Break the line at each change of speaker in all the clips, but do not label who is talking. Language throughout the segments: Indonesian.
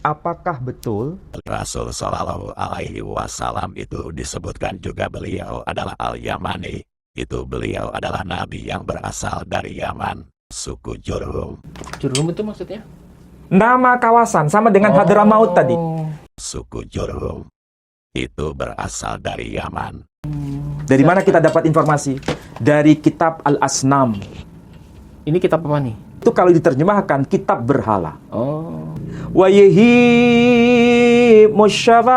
Apakah betul
Rasul Shallallahu Alaihi Wasallam itu disebutkan juga beliau adalah Al-Yamani. Itu beliau adalah nabi yang berasal dari Yaman, suku Jurhum.
Jurhum itu maksudnya?
nama kawasan sama dengan Hadramaut tadi?
Suku Jurhum itu berasal dari Yaman.
Dari mana kita dapat informasi? Dari kitab Al-Asnam.
Ini kitab apa nih?
Itu kalau diterjemahkan kitab berhala.
Oh.
Wa yahi musyafam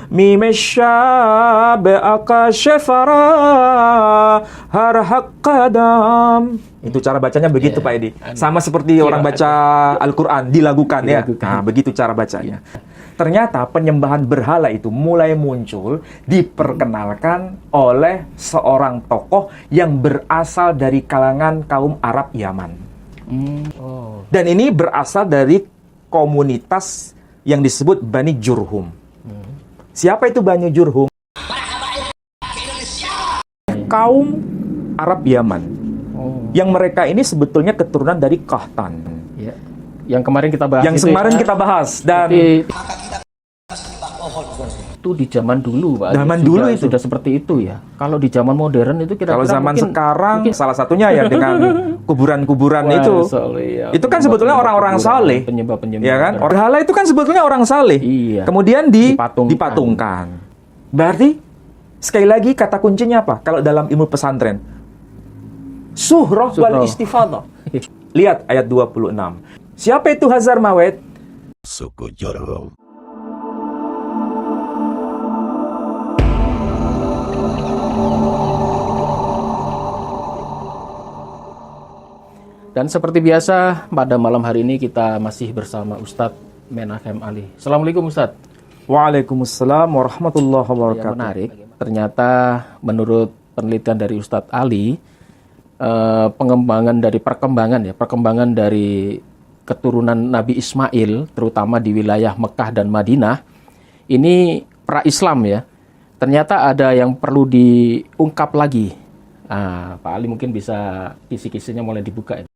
mimashab akashafara harhaqadam. Itu cara bacanya begitu, Pak Edi. Sama seperti orang baca Al-Quran, dilagukan ya. Nah, begitu cara bacanya. Ternyata penyembahan berhala itu mulai muncul, diperkenalkan oleh seorang tokoh yang berasal dari kalangan kaum Arab Yaman. Dan ini berasal dari komunitas yang disebut Bani Jurhum. Siapa itu Bani Jurhum? Kaum Arab Yaman. Yang mereka ini sebetulnya keturunan dari Qahtan.
Ya. Yang kemarin kita bahas.
Yang kemarin kita bahas. Dan
itu di zaman dulu, Pak.
Zaman dulu itu
sudah seperti itu ya. Kalau di zaman modern itu kira-kira
kalau zaman
mungkin,
sekarang salah satunya ya dengan kuburan-kuburan itu.
Ya.
Itu kan sebetulnya orang-orang saleh.
Penyembah-penyembah.
Ya kan? Berhala itu kan sebetulnya orang saleh.
Iya.
Kemudian dipatungkan. Berarti sekali lagi kata kuncinya apa? Kalau dalam ilmu pesantren, suhrah wal istifadah. Lihat ayat 26. Siapa itu Hazar Mawet?
Suku Jurhum.
Dan seperti biasa, pada malam hari ini kita masih bersama Ustadz Menachem Ali. Assalamualaikum Ustadz.
Waalaikumsalam warahmatullahi wabarakatuh.
Yang menarik, ternyata menurut penelitian dari Ustadz Ali, perkembangan dari keturunan Nabi Ismail, terutama di wilayah Mekah dan Madinah, ini pra-Islam ya. Ternyata ada yang perlu diungkap lagi. Pak Ali mungkin bisa kisi-kisinya mulai dibuka.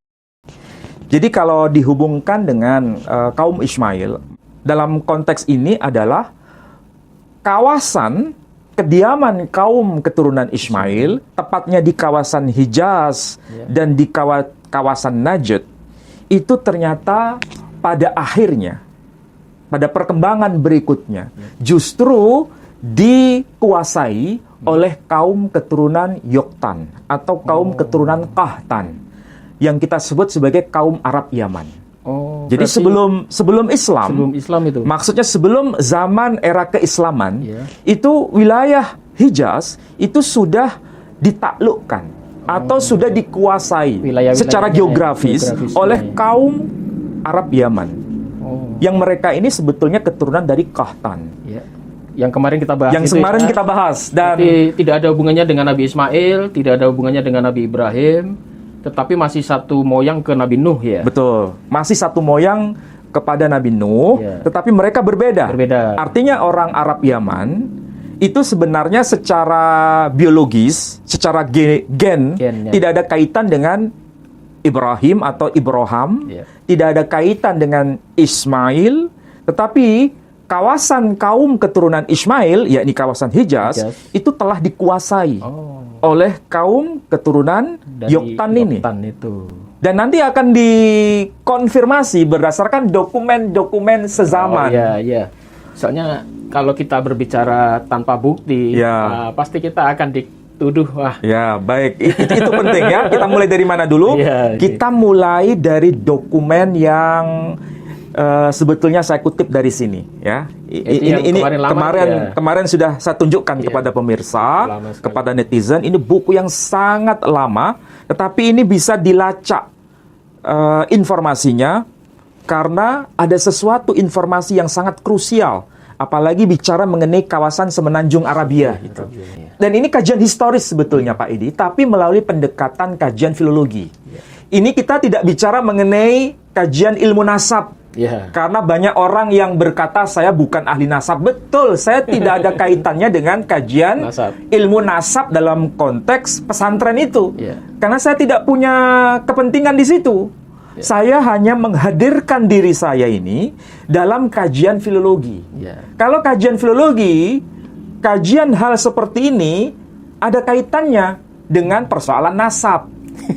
Jadi kalau dihubungkan dengan kaum Ismail, dalam konteks ini adalah kawasan kediaman kaum keturunan Ismail, tepatnya di kawasan Hijaz dan di kawasan Najd, itu ternyata pada akhirnya, pada perkembangan berikutnya, justru dikuasai oleh kaum keturunan Yoktan atau kaum keturunan Qahtan, yang kita sebut sebagai kaum Arab Yaman. Jadi sebelum Islam
itu.
Maksudnya sebelum zaman era keislaman, itu wilayah Hijaz itu sudah ditaklukkan atau sudah dikuasai secara geografis oleh kaum Arab Yaman. Yang mereka ini sebetulnya keturunan dari Qahtan.
Yang kemarin kita bahas.
Dan
tidak ada hubungannya dengan Nabi Ismail, tidak ada hubungannya dengan Nabi Ibrahim, tetapi masih satu moyang ke Nabi Nuh ya.
Betul, masih satu moyang kepada Nabi Nuh, tetapi mereka berbeda. Artinya orang Arab Yaman itu sebenarnya secara biologis, secara gen tidak ada kaitan dengan Ibrahim atau Ibroham, tidak ada kaitan dengan Ismail, tetapi kawasan kaum keturunan Ismail, yakni kawasan Hijaz, itu telah dikuasai oleh kaum keturunan Yoktan ini. Dan nanti akan dikonfirmasi berdasarkan dokumen-dokumen sezaman.
Soalnya kalau kita berbicara tanpa bukti, pasti kita akan dituduh.
Ya, baik. Itu penting ya. Kita mulai dari mana dulu? Kita mulai dari dokumen yang sebetulnya saya kutip dari sini ya. Ini kemarin sudah saya tunjukkan kepada pemirsa, kepada netizen. Ini buku yang sangat lama, tetapi ini bisa dilacak informasinya karena ada sesuatu informasi yang sangat krusial, apalagi bicara mengenai kawasan Semenanjung Arabia gitu. Dan ini kajian historis sebetulnya Pak Edi, tapi melalui pendekatan kajian filologi. Ini kita tidak bicara mengenai kajian ilmu nasab. Karena banyak orang yang berkata saya bukan ahli nasab. Betul, saya tidak ada kaitannya dengan kajian ilmu nasab dalam konteks pesantren itu. Karena saya tidak punya kepentingan di situ. Saya hanya menghadirkan diri saya ini dalam kajian filologi. Kalau kajian filologi, kajian hal seperti ini ada kaitannya dengan persoalan nasab.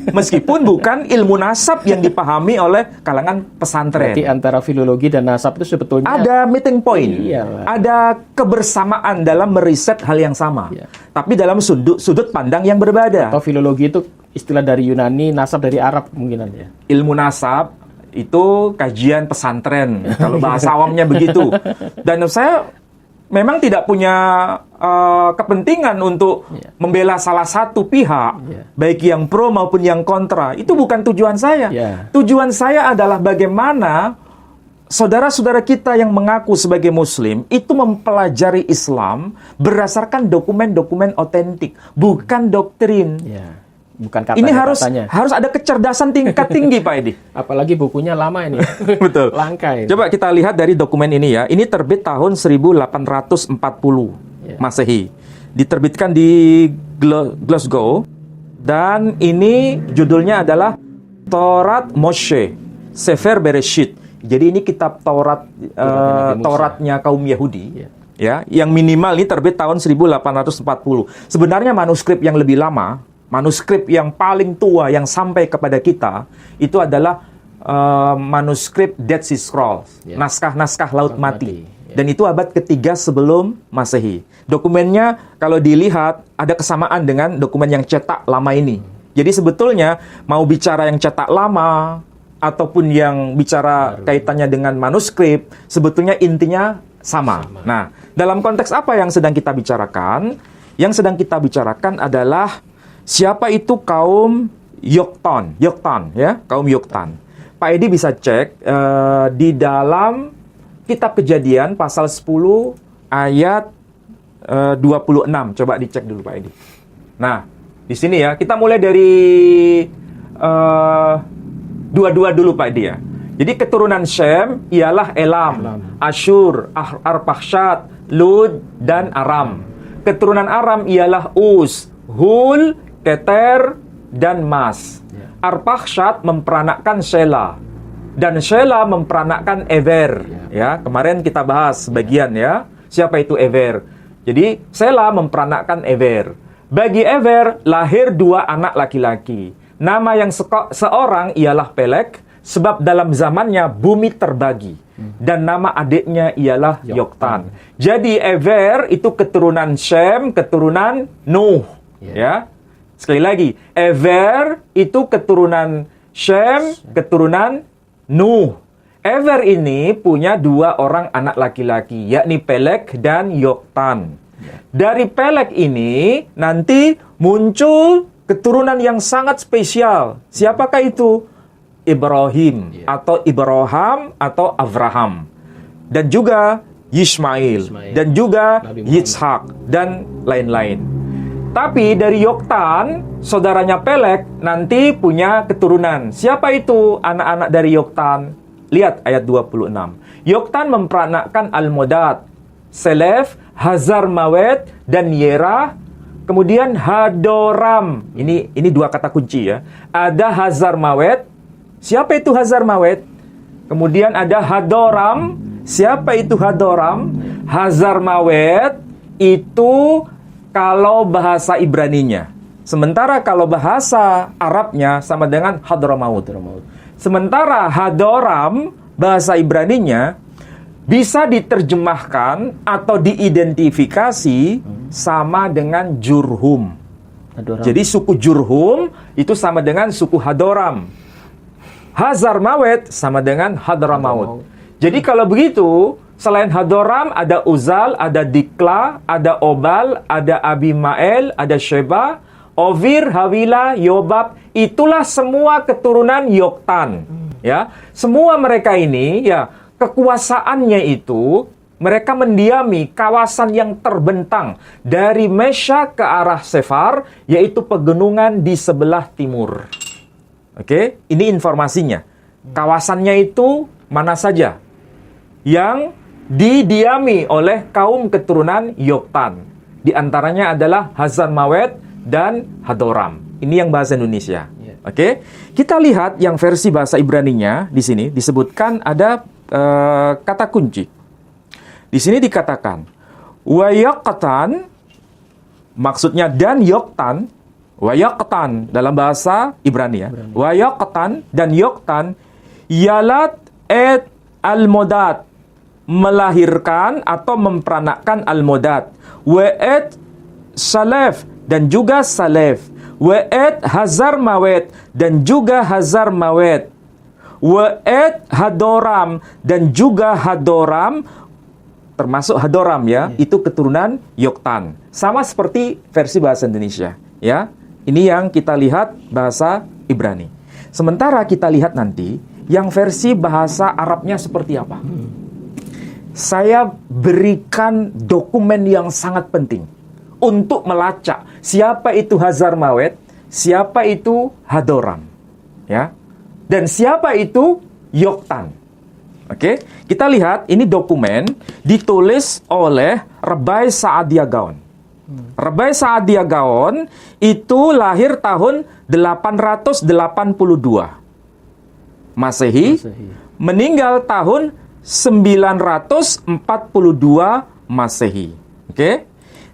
Meskipun bukan ilmu nasab yang dipahami oleh kalangan pesantren.
Berarti antara filologi dan nasab itu sebetulnya
ada meeting point,
Iyalah.
ada kebersamaan dalam meriset hal yang sama, tapi dalam sudut pandang yang berbeda.
Atau filologi itu istilah dari Yunani, nasab dari Arab kemungkinan ya.
Ilmu nasab itu kajian pesantren, kalau bahasa awamnya begitu. Dan saya memang tidak punya kepentingan untuk membela salah satu pihak, baik yang pro maupun yang kontra. Itu bukan tujuan saya. Tujuan saya adalah bagaimana saudara-saudara kita yang mengaku sebagai Muslim itu mempelajari Islam berdasarkan dokumen-dokumen otentik, bukan doktrin.
Bukan kata
ini harus ada kecerdasan tingkat tinggi, Pak Edi.
Apalagi bukunya lama ini.
Betul.
Langka ini.
Coba kita lihat dari dokumen ini ya. Ini terbit tahun 1840 Masehi. Diterbitkan di Glasgow. Dan ini judulnya adalah Taurat Moshe, Sefer Bereshit. Jadi ini kitab Taurat, Tauratnya kaum Yahudi. Ya, yang minimal ini terbit tahun 1840. Sebenarnya manuskrip yang lebih lama, manuskrip yang paling tua yang sampai kepada kita itu adalah manuskrip Dead Sea Scrolls, naskah-naskah Laut Mati. Dan itu abad ketiga sebelum Masehi. Dokumennya kalau dilihat ada kesamaan dengan dokumen yang cetak lama ini. Jadi sebetulnya mau bicara yang cetak lama ataupun yang bicara kaitannya dengan manuskrip, sebetulnya intinya sama. Nah, dalam konteks apa yang sedang kita bicarakan? Yang sedang kita bicarakan adalah siapa itu kaum Yoktan, ya, kaum Yoktan. Pak Edi bisa cek di dalam Kitab Kejadian pasal 10 ayat 26. Coba dicek dulu Pak Edi. Nah, di sini ya, kita mulai dari dua dulu Pak Edi ya. Jadi keturunan Shem ialah Elam, Asyur, Arpakshad, Lud, dan Aram. Keturunan Aram ialah Uz, Hul, Keter, dan Mas. Arpakshad memperanakkan Shela, dan Shela memperanakkan Ever. Ya, kemarin kita bahas sebagian ya. Siapa itu Ever? Jadi Shela memperanakkan Ever. Bagi Ever lahir 2 anak laki-laki. Nama yang seorang ialah Pelek, sebab dalam zamannya bumi terbagi. Dan nama adiknya ialah Yoktan. Jadi Ever itu keturunan Shem, keturunan Nuh. Ya. Sekali lagi, Ever itu keturunan Shem, keturunan Nuh. Ever ini punya 2 orang anak laki-laki, yakni Pelek dan Yoktan. Dari Pelek ini nanti muncul keturunan yang sangat spesial. Siapakah itu? Ibrahim atau Ibrahim atau Abraham. Dan juga Yismail. Dan juga Yitzhak dan lain-lain. Tapi dari Yoktan, saudaranya Pelek nanti punya keturunan. Siapa itu anak-anak dari Yoktan? Lihat ayat 26. Yoktan memperanakkan Almodad, Selef, Hazarmawet, dan Yerah. Kemudian Hadoram. Ini 2 kata kunci ya. Ada Hazarmawet. Siapa itu Hazarmawet? Kemudian ada Hadoram. Siapa itu Hadoram? Hazarmawet itu kalau bahasa Ibraninya. Sementara kalau bahasa Arabnya sama dengan Hadramaut. Sementara Hadoram bahasa Ibraninya bisa diterjemahkan atau diidentifikasi sama dengan Jurhum. Jadi suku Jurhum itu sama dengan suku Hadoram. Hazarmawet sama dengan Hadramaut. Jadi kalau begitu, selain Hadoram ada Uzal, ada Dikla, ada Obal, ada Abimael, ada Sheba, Ovir, Hawila, Yobab. Itulah semua keturunan Yoktan. Ya, semua mereka ini ya kekuasaannya itu mereka mendiami kawasan yang terbentang dari Mesya ke arah Sefar, yaitu pegunungan di sebelah timur. Oke, ini informasinya. Kawasannya itu mana saja yang didiami oleh kaum keturunan Yoktan. Di antaranya adalah Hazarmawet dan Hadoram. Ini yang bahasa Indonesia. Oke, kita lihat yang versi bahasa Ibraninya di sini disebutkan ada kata kunci. Di sini dikatakan wayaqtan, maksudnya dan yoktan. Wayaqtan dalam bahasa Ibrani ya. Wayaqtan dan yoktan yalat et al-modat, melahirkan atau memperanakkan al-modat. Wa'et salef dan juga salef. Wa'et hazar mawet dan juga hazar mawet. Wa'et hadoram dan juga hadoram, termasuk hadoram ya, itu keturunan Yoktan. Sama seperti versi bahasa Indonesia ya. Ini yang kita lihat bahasa Ibrani. Sementara kita lihat nanti yang versi bahasa Arabnya seperti apa. Saya berikan dokumen yang sangat penting untuk melacak siapa itu Hazar Mawet, siapa itu Hadoram, ya, dan siapa itu Yoktan. Oke, kita lihat ini dokumen ditulis oleh Rabbi Saadia Gaon. Rabbi Saadia Gaon itu lahir tahun 882 Masehi, meninggal tahun 942 Masehi. Oke.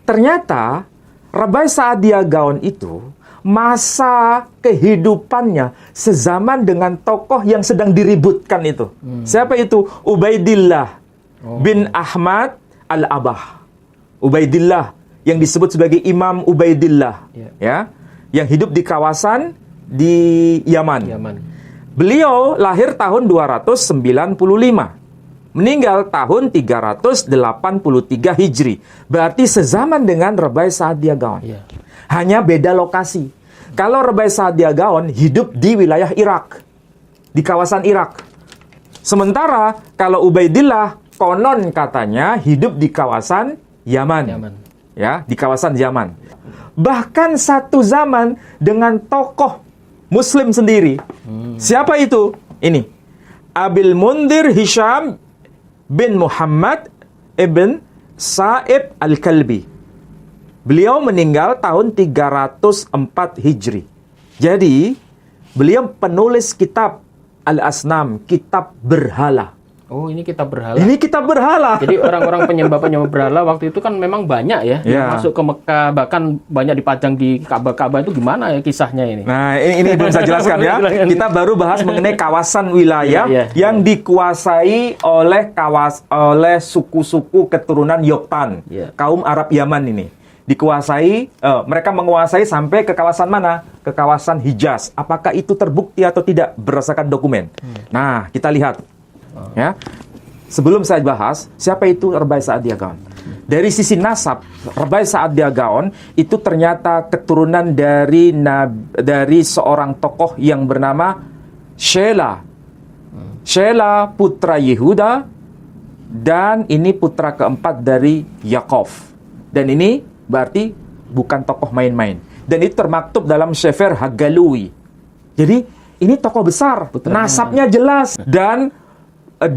Ternyata Rabbi Saadia Gaon itu masa kehidupannya sezaman dengan tokoh yang sedang diributkan itu. Siapa itu? Ubaidillah bin Ahmad al-Abah. Ubaidillah yang disebut sebagai Imam Ubaidillah, ya, yang hidup di kawasan di Yaman. Beliau lahir tahun 295, meninggal tahun 383 Hijri. Berarti sezaman dengan Rabbi Saadia Gaon. Hanya beda lokasi. Kalau Rabbi Saadia Gaon hidup di wilayah Irak, di kawasan Irak. Sementara kalau Ubaidillah konon katanya hidup di kawasan Yaman. Ya, di kawasan Yaman. Bahkan satu zaman dengan tokoh Muslim sendiri. Siapa itu? Ini. Abil Mundir Hisham bin Muhammad ibn Sa'ib al-Kalbi. Beliau meninggal tahun 304 Hijri. Jadi, beliau penulis kitab Al-Asnam, kitab berhala.
Oh, ini kitab berhala.
Ini kitab berhala.
Jadi orang-orang penyembah berhala waktu itu kan memang banyak ya, yang masuk ke Mekah, bahkan banyak dipajang di Ka'bah itu gimana ya kisahnya ini?
Nah, ini belum saya jelaskan ya. Kita baru bahas mengenai kawasan wilayah yang dikuasai oleh suku-suku keturunan Yoktan, kaum Arab Yaman ini. Dikuasai, mereka menguasai sampai ke kawasan mana? Ke kawasan Hijaz. Apakah itu terbukti atau tidak berdasarkan dokumen? Nah, kita lihat. Ya, sebelum saya bahas siapa itu Rabbi Saadia Gaon. Dari sisi nasab, Rabbi Saadia Gaon itu ternyata keturunan dari seorang tokoh yang bernama Shela. Shela putra Yehuda, dan ini putra keempat dari Yakov. Dan ini berarti bukan tokoh main-main. Dan itu termaktub dalam Sefer Hagalui. Jadi ini tokoh besar, nasabnya jelas, dan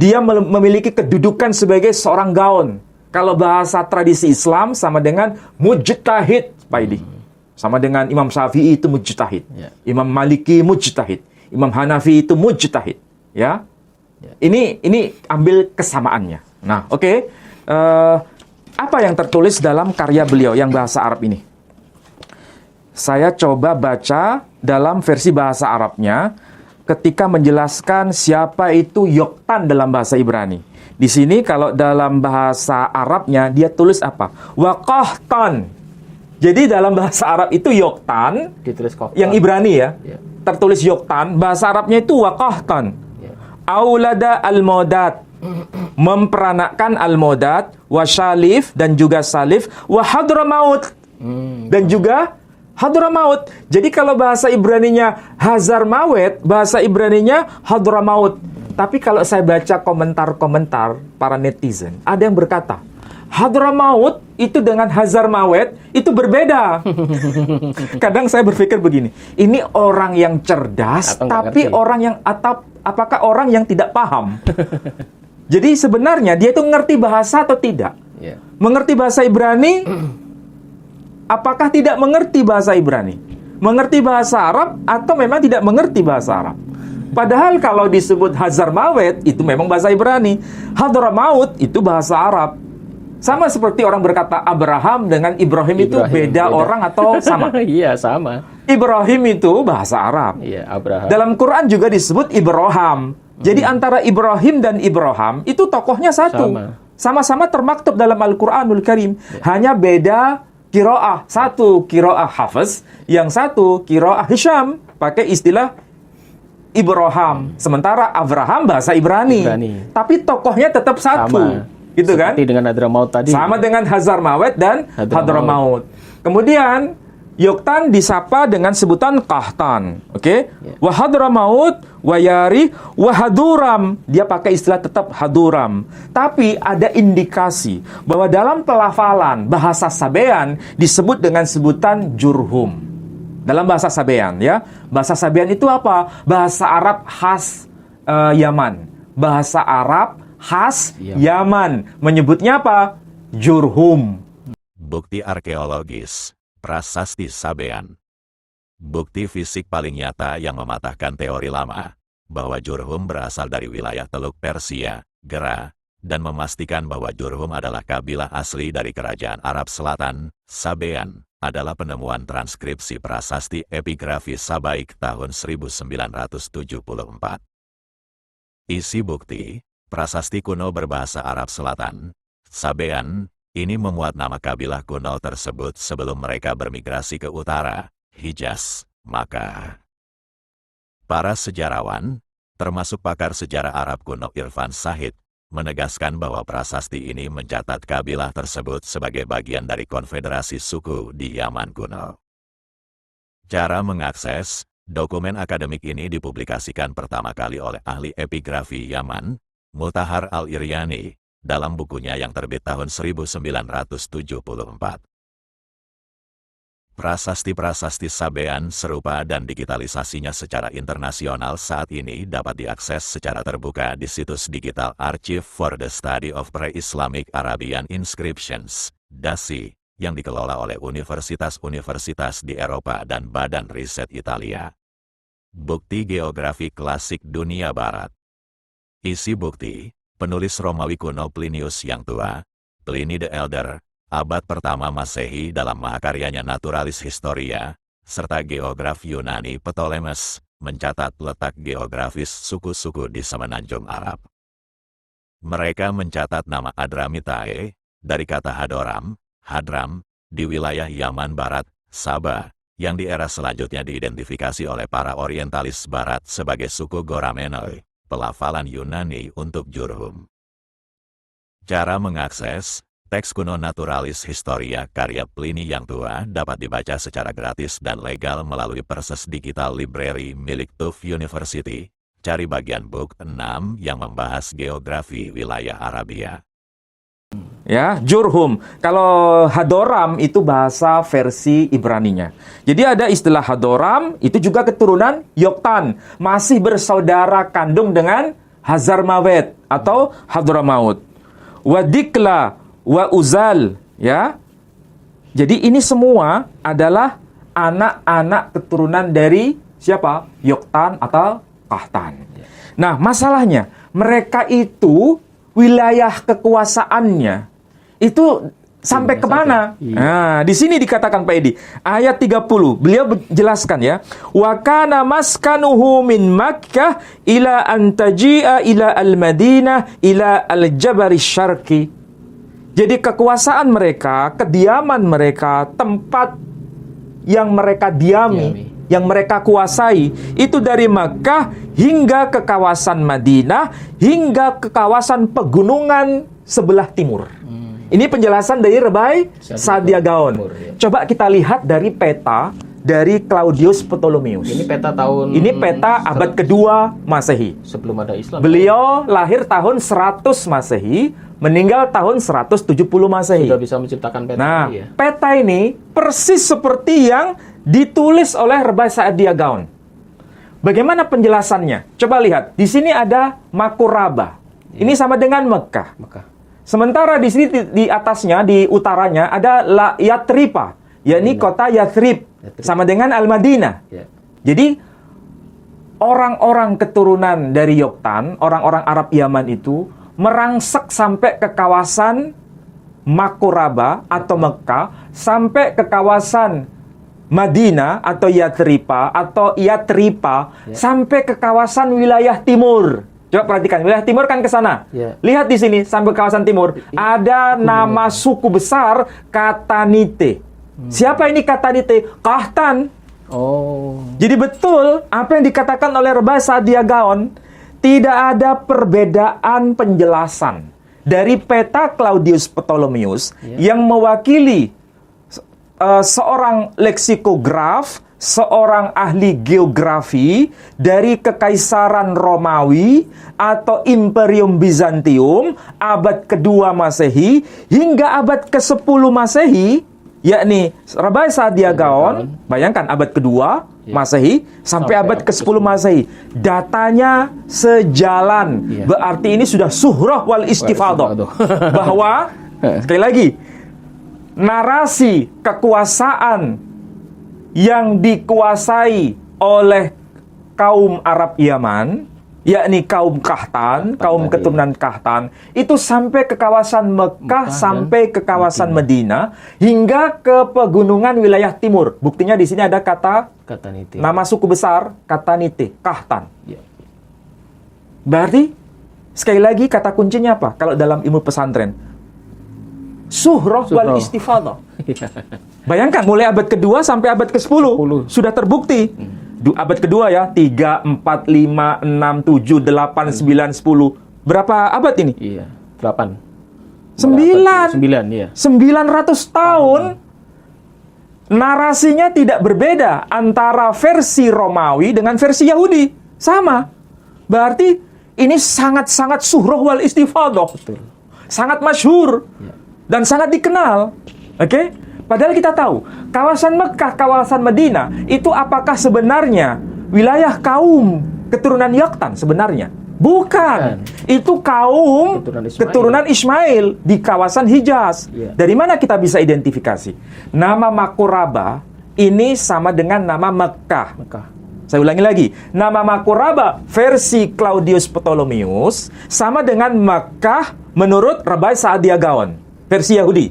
dia memiliki kedudukan sebagai seorang gaon. Kalau bahasa tradisi Islam sama dengan mujtahid, Pak Idi. Sama dengan Imam Syafi'i itu mujtahid. Imam Maliki mujtahid. Imam Hanafi itu mujtahid. Ya. Ini ambil kesamaannya. Nah, oke. Apa yang tertulis dalam karya beliau yang bahasa Arab ini? Saya coba baca dalam versi bahasa Arabnya ketika menjelaskan siapa itu Yoktan dalam bahasa Ibrani. Di sini kalau dalam bahasa Arabnya dia tulis apa? Waqahtan. Jadi dalam bahasa Arab itu Yoktan, ditulis yang Ibrani ya. Tertulis Yoktan, bahasa Arabnya itu Waqahtan. Aulada al-modat, memperanakkan al-modat, wa syalif dan juga salif, wa hadramaut dan juga Hadramaut. Jadi kalau bahasa Ibraninya Hazar Mawet, bahasa Ibraninya Hadramaut. Tapi kalau saya baca komentar-komentar para netizen, ada yang berkata, Hadramaut itu dengan Hazar Mawet itu berbeda. Kadang saya berpikir begini, ini orang yang cerdas, tapi apakah orang yang tidak paham? Jadi sebenarnya dia itu ngerti bahasa atau tidak? Mengerti bahasa Ibrani, apakah tidak mengerti bahasa Ibrani? mengerti bahasa Arab atau memang tidak mengerti bahasa Arab. Padahal kalau disebut Hazarmawet itu memang bahasa Ibrani, Hadramaut itu bahasa Arab. Sama seperti orang berkata Abraham dengan Ibrahim itu beda orang atau sama?
Iya, sama.
Ibrahim itu bahasa Arab.
Iya, Abraham.
Dalam Quran juga disebut Ibrahim. Jadi antara Ibrahim dan Ibrahim itu tokohnya satu. Sama-sama termaktub dalam Al-Quranul Karim. Hanya beda qiraah. Satu qiraah Hafiz, yang satu qiraah Hisham. Pakai istilah Ibrahim. Sementara Abraham bahasa Ibrani. Tapi tokohnya tetap satu.
Sama.
Gitu kan?
Seperti dengan Hadramaut tadi.
Sama dengan Hazarmawet dan Hadramaut. Kemudian Yoktan disapa dengan sebutan Qahtan. Oke? Wa Hadramaut, wa Yari, wa Haduram. Dia pakai istilah tetap Haduram. Tapi ada indikasi bahwa dalam pelafalan bahasa Sabean disebut dengan sebutan Jurhum. Dalam bahasa Sabean, ya. Bahasa Sabean itu apa? Bahasa Arab khas Yaman. Bahasa Arab khas Yaman. Menyebutnya apa? Jurhum.
Bukti arkeologis, prasasti Sabean. Bukti fisik paling nyata yang mematahkan teori lama, bahwa Jurhum berasal dari wilayah Teluk Persia, Gera, dan memastikan bahwa Jurhum adalah kabilah asli dari kerajaan Arab Selatan, Sabean, adalah penemuan transkripsi prasasti epigrafis Sabaik tahun 1974. Isi bukti, prasasti kuno berbahasa Arab Selatan, Sabean, ini memuat nama kabilah kuno tersebut sebelum mereka bermigrasi ke utara, Hijaz, Makkah. Para sejarawan, termasuk pakar sejarah Arab kuno Irfan Shahid, menegaskan bahwa prasasti ini mencatat kabilah tersebut sebagai bagian dari konfederasi suku di Yaman kuno. Cara mengakses dokumen akademik ini dipublikasikan pertama kali oleh ahli epigrafi Yaman, Mutahar Al-Iryani, dalam bukunya yang terbit tahun 1974. Prasasti-prasasti Sabean serupa dan digitalisasinya secara internasional saat ini dapat diakses secara terbuka di situs Digital Archive for the Study of Pre-Islamic Arabian Inscriptions, DASI, yang dikelola oleh universitas-universitas di Eropa dan Badan Riset Italia. Bukti geografi klasik dunia Barat. Isi bukti, penulis Romawi kuno Plinius yang tua, Pliny the Elder, abad pertama Masehi dalam mahakaryanya Naturalis Historia, serta geograf Yunani Ptolemes, mencatat letak geografis suku-suku di semenanjung Arab. Mereka mencatat nama Adramitae, dari kata Hadoram, Hadram, di wilayah Yaman Barat, Sabah, yang di era selanjutnya diidentifikasi oleh para orientalis Barat sebagai suku Goramenoi, pelafalan Yunani untuk Jurhum. Cara mengakses teks kuno Naturalis Historia karya Pliny yang tua dapat dibaca secara gratis dan legal melalui Perses Digital Library milik Tufts University. Cari bagian book 6 yang membahas geografi wilayah Arabia.
Ya, Jurhum. Kalau Hadoram itu bahasa versi Ibraninya. Jadi ada istilah Hadoram, itu juga keturunan Yoktan. Masih bersaudara kandung dengan Hazarmawet atau Hadramaut. Wadikla wa Uzal, ya. Jadi ini semua adalah anak-anak keturunan dari siapa? Yoktan atau Qahtan. Nah, masalahnya mereka itu wilayah kekuasaannya itu sampai kemana? Nah, di sini dikatakan Pak Edi, ayat 30, beliau jelaskan ya, wa kana maskanuhu min Makkah ila antaji'a ila al-Madinah ila al-Jabari Syarqi. Jadi kekuasaan mereka, kediaman mereka, tempat yang mereka diami, yang mereka kuasai, itu dari Makkah hingga ke kawasan Madinah, hingga ke kawasan pegunungan sebelah timur. Ini penjelasan dari Rebai Sadia Gaon. Coba kita lihat dari peta dari Claudius Ptolemaeus.
Ini peta tahun...
Ini peta abad kedua Masehi.
Sebelum ada Islam.
Beliau lahir tahun 100 Masehi, meninggal tahun 170 Masehi.
Sudah bisa menciptakan peta.
Nah, peta ini persis seperti yang ditulis oleh Rebai Sadia Gaon. Bagaimana penjelasannya? Coba lihat. Di sini ada Makuraba. Ini sama dengan Mekah. Sementara di sini di atasnya, di utaranya ada Yathriba, yakni kota Yathrib sama dengan Al-Madinah.
Ya.
Jadi orang-orang keturunan dari Yoktan, orang-orang Arab Yaman itu merangsek sampai ke kawasan Makuraba atau Mekah, sampai ke kawasan Madinah atau Yathriba sampai ke kawasan wilayah timur. Coba perhatikan, wilayah timur kan ke sana.
Ya.
Lihat di sini sampai kawasan timur ada nama suku besar Katanite. Siapa ini Katanite? Kahtan.
Oh.
Jadi betul apa yang dikatakan oleh Rabai Saadia Gaon, tidak ada perbedaan penjelasan dari peta Claudius Ptolemeus yang mewakili seorang leksikograf, seorang ahli geografi dari Kekaisaran Romawi atau Imperium Bizantium abad kedua Masehi hingga abad ke-10 Masehi, yakni Rabai Saadia Gaon, bayangkan abad kedua Masehi sampai abad ke-10 Masehi. Datanya sejalan. Berarti ini sudah suhrah wal istifadah. Bahwa sekali lagi, narasi kekuasaan yang dikuasai oleh kaum Arab Yaman, yakni kaum Kahtan, kaum keturunan Kahtan, itu sampai ke kawasan Mekah, sampai ke kawasan Madinah, hingga ke pegunungan wilayah timur. Buktinya di sini ada kata
Katanite.
nama suku besar Katanite, Kahtan.
Ya.
Berarti sekali lagi kata kuncinya apa? Kalau dalam ilmu pesantren, suhrah wal istifadah. Bayangkan mulai abad kedua sampai abad ke-10 sudah terbukti. Abad kedua ya, 3, 4, 5, 6, 7, 8, 9, 10. Berapa abad ini?
Iya, 8.
9.
9, iya.
900 tahun. Narasinya tidak berbeda antara versi Romawi dengan versi Yahudi. Sama. Berarti ini sangat-sangat suhrah wal istifadah. Sangat masyhur. Dan sangat dikenal. Oke? Padahal kita tahu, kawasan Mekah, kawasan Madinah, itu apakah sebenarnya wilayah kaum keturunan Yoktan sebenarnya? Bukan. Itu kaum keturunan Ismail di kawasan Hijaz. Dari mana kita bisa identifikasi? Nama Makuraba ini sama dengan nama Mekah. Saya ulangi lagi. Nama Makuraba versi Claudius Ptolemeus sama dengan Mekah menurut Rabai Saadia Gaon, versi Yahudi.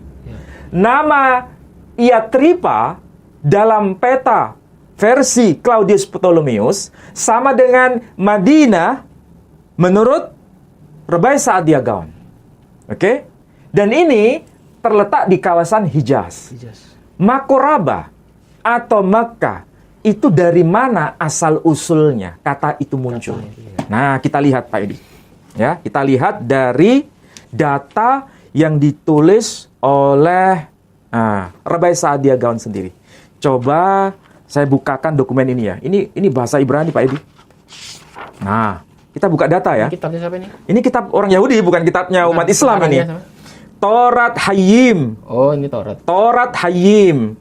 Nama Yathriba dalam peta versi Claudius Ptolemeus sama dengan Madinah menurut Rabai Saadia Gaon. Oke? Dan ini terletak di kawasan Hijaz. Makuraba atau Mekah itu dari mana asal usulnya kata itu muncul? Nah, kita lihat Pak Edi. Ya, kita lihat dari data yang ditulis oleh Rabai Saadia Gaon sendiri. Coba saya bukakan dokumen ini ya. Ini bahasa Ibrani Pak Edi. Nah, kita buka data ya.
Kitabnya siapa ini?
Ini kitab orang Yahudi, bukan kitabnya umat Islam ini. Torat Hayyim.
Oh, ini Torat.
Torat Hayyim.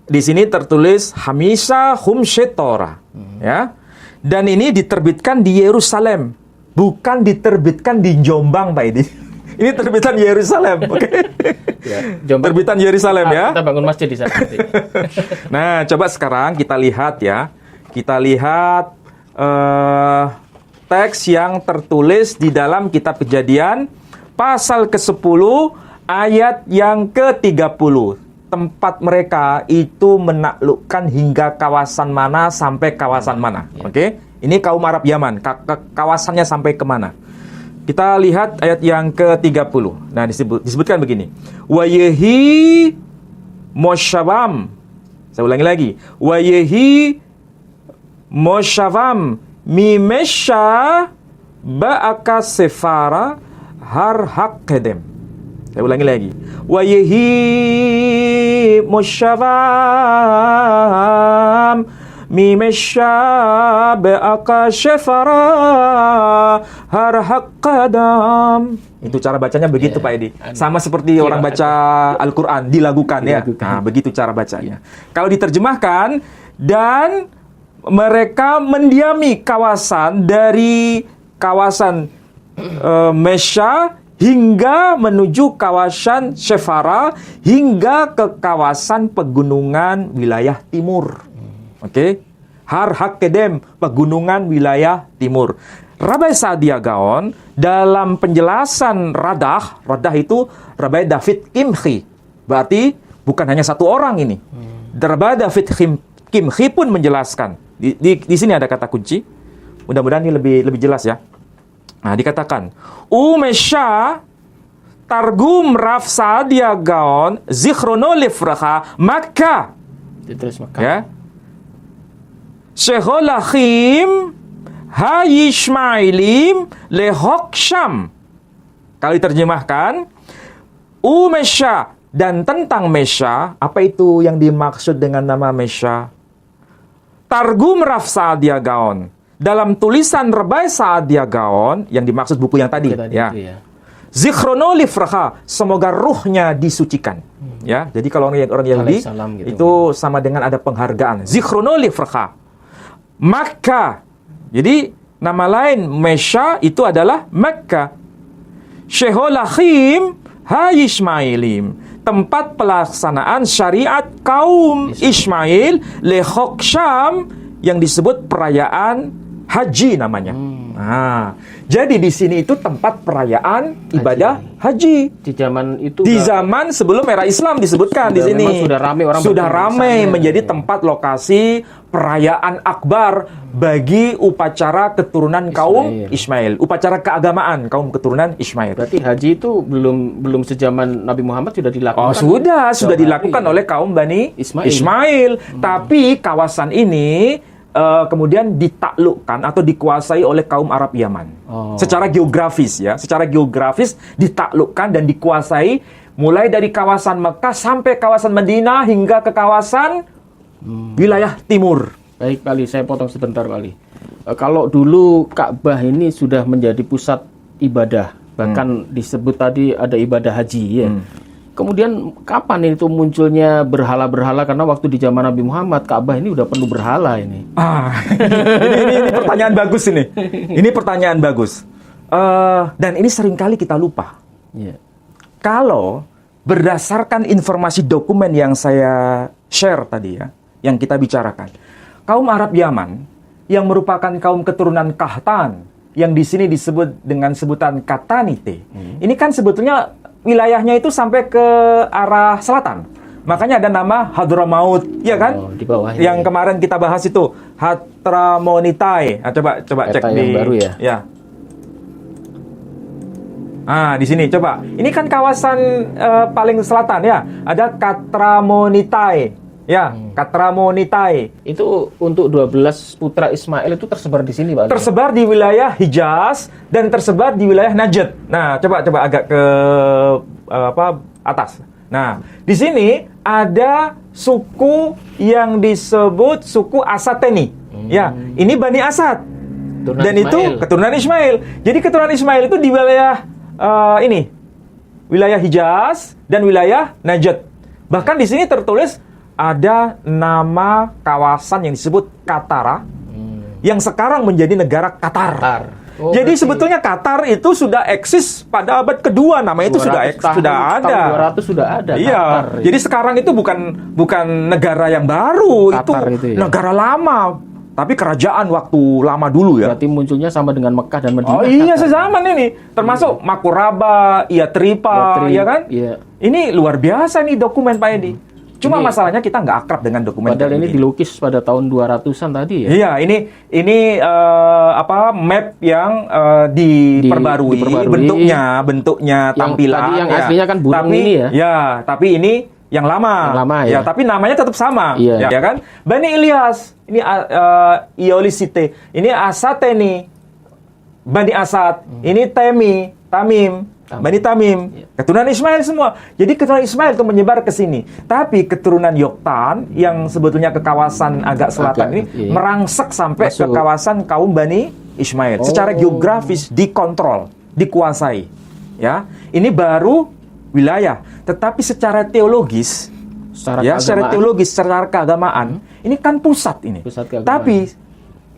Di sini tertulis Hamisha Humshet Torah. Ya. Dan ini diterbitkan di Yerusalem, bukan diterbitkan di Jombang Pak Edi. Ini terbitan Yerusalem, oke? Terbitan Yerusalem ya.
Kita bangun masjid di sana.
Nah, coba sekarang kita lihat ya. Kita lihat teks yang tertulis di dalam kitab Kejadian pasal ke-10 ayat yang ke-30. Tempat mereka itu menaklukkan hingga kawasan mana sampai kawasan mana. Oke? Ini kaum Arab Yaman. Kawasannya sampai kemana? Kita lihat ayat yang ke-30. Nah, disebutkan begini. Wa yehi moshavam. Saya ulangi lagi. Wa yehi moshavam mimesha ba'aka sefara har haqqedem. Saya ulangi lagi. Wa yehi moshavam mimesha be'aka syafara harhaqadam. Itu cara bacanya begitu Pak Edi. Sama seperti orang baca Al-Quran, dilagukan ya. Nah, begitu cara bacanya. Kalau diterjemahkan, dan mereka mendiami kawasan dari kawasan Mesha hingga menuju kawasan Shefara, hingga ke kawasan pegunungan wilayah timur. Oke. Har Hakkedem, pegunungan wilayah timur. Rabbi Saadia Gaon dalam penjelasan Radah itu Rabbi David Kimchi. Berarti bukan hanya satu orang ini. Rabbi David Kimchi pun menjelaskan. Di sini ada kata kunci. Mudah-mudahan ini lebih jelas ya. Nah, dikatakan Umesha Targum Rav Saadia Gaon Zichrono Lifracha Makkah.
Terus Makkah.
Ya. Sheholachim Hayishmailim Lehoksham. Kalau diterjemahkan, Umesha, dan tentang Mesha, apa itu yang dimaksud dengan nama Mesha? Targum Rav Saadia Gaon. Dalam tulisan Rabbi Saadia Gaon, yang dimaksud buku yang tadi, ya. Zichrono Lifracha, semoga ruhnya disucikan. Ya, jadi kalau orang Yahudi gitu, itu sama dengan ada penghargaan. Zichrono Lifracha. Makkah. Jadi nama lain Mesha itu adalah Makkah. Sheholachim Hayishmailim, tempat pelaksanaan syariat kaum Ismail Lehoksham, yang disebut perayaan haji namanya. Nah, jadi di sini itu tempat perayaan ibadah haji.
Di zaman itu,
di zaman sebelum era Islam disebutkan di sini.
Sudah ramai orang.
Sudah ramai menjadi tempat lokasi perayaan akbar bagi upacara keturunan kaum Ismail, upacara keagamaan kaum keturunan Ismail.
Berarti haji itu belum sejaman Nabi Muhammad sudah dilakukan.
Oh, sudah dilakukan oleh kaum Bani Ismail. Tapi kawasan ini kemudian ditaklukkan atau dikuasai oleh kaum Arab Yaman. Secara geografis ya, secara geografis ditaklukkan dan dikuasai mulai dari kawasan Mekah sampai kawasan Madinah hingga ke kawasan wilayah timur.
Baik, Pak Ali, saya potong sebentar, Pak Ali. Kalau dulu Ka'bah ini sudah menjadi pusat ibadah, bahkan disebut tadi ada ibadah haji ya. Kemudian kapan itu munculnya berhala-berhala? Karena waktu di zaman Nabi Muhammad, Ka'bah ini udah penuh berhala ini.
Ini pertanyaan bagus ini. Ini pertanyaan bagus. Dan ini seringkali kita lupa. Kalau berdasarkan informasi dokumen yang saya share tadi ya, yang kita bicarakan, kaum Arab Yaman yang merupakan kaum keturunan Kahtan, yang di sini disebut dengan sebutan Katanite, ini kan sebetulnya wilayahnya itu sampai ke arah selatan. Makanya ada nama Hadramaut, ya kan?
Di bawah
yang kemarin kita bahas itu Hadramonitai. Nah, coba cek di
baru ya.
Ya. Di sini coba. Ini kan kawasan paling selatan ya. Ada Katramonitai. Ya, Katramonitai.
Itu untuk 12 putra Ismail itu tersebar di sini, Pak.
Tersebar di wilayah Hijaz dan tersebar di wilayah Najd. Nah, coba agak ke atas. Nah, di sini ada suku yang disebut suku Asateni. Ya, ini Bani Asad. Dan Ismail. Itu keturunan Ismail. Jadi keturunan Ismail itu di wilayah wilayah Hijaz dan wilayah Najd. Bahkan di sini tertulis ada nama kawasan yang disebut Katara, yang sekarang menjadi negara Qatar. Jadi sebetulnya Qatar itu sudah eksis pada abad kedua, namanya itu sudah ada.
200 sudah ada.
Iya. Qatar, jadi sekarang itu bukan negara yang baru, Qatar itu negara lama. Tapi kerajaan waktu lama dulu ya.
Berarti munculnya sama dengan Mekah dan Madinah.
Oh iya, sezaman ini. Termasuk Makuraba, Yatripa, ya kan? Iya. Ini luar biasa nih dokumen Pak Edi. Cuma masalahnya kita nggak akrab dengan dokumen.
Padahal ini dilukis pada tahun 200-an tadi ya.
Iya, ini map yang diperbarui bentuknya, tampilan.
Tadi yang aslinya kan burung ini ya.
Ya, tapi ini yang lama. Ya, tapi namanya tetap sama.
Iya.
Ya kan? Bani Ilyas, ini Iolisite, ini Asateni, Bani Asad, ini Tamim. Bani Tamim, keturunan Ismail semua. Jadi keturunan Ismail itu menyebar ke sini. Tapi keturunan Yoktan yang sebetulnya ke kawasan agak selatan ini merangsek sampai ke kawasan kaum Bani Ismail. Secara geografis dikontrol, dikuasai. Ya, ini baru wilayah. Tetapi secara teologis, secara keagamaan, ini kan pusat ini. Tapi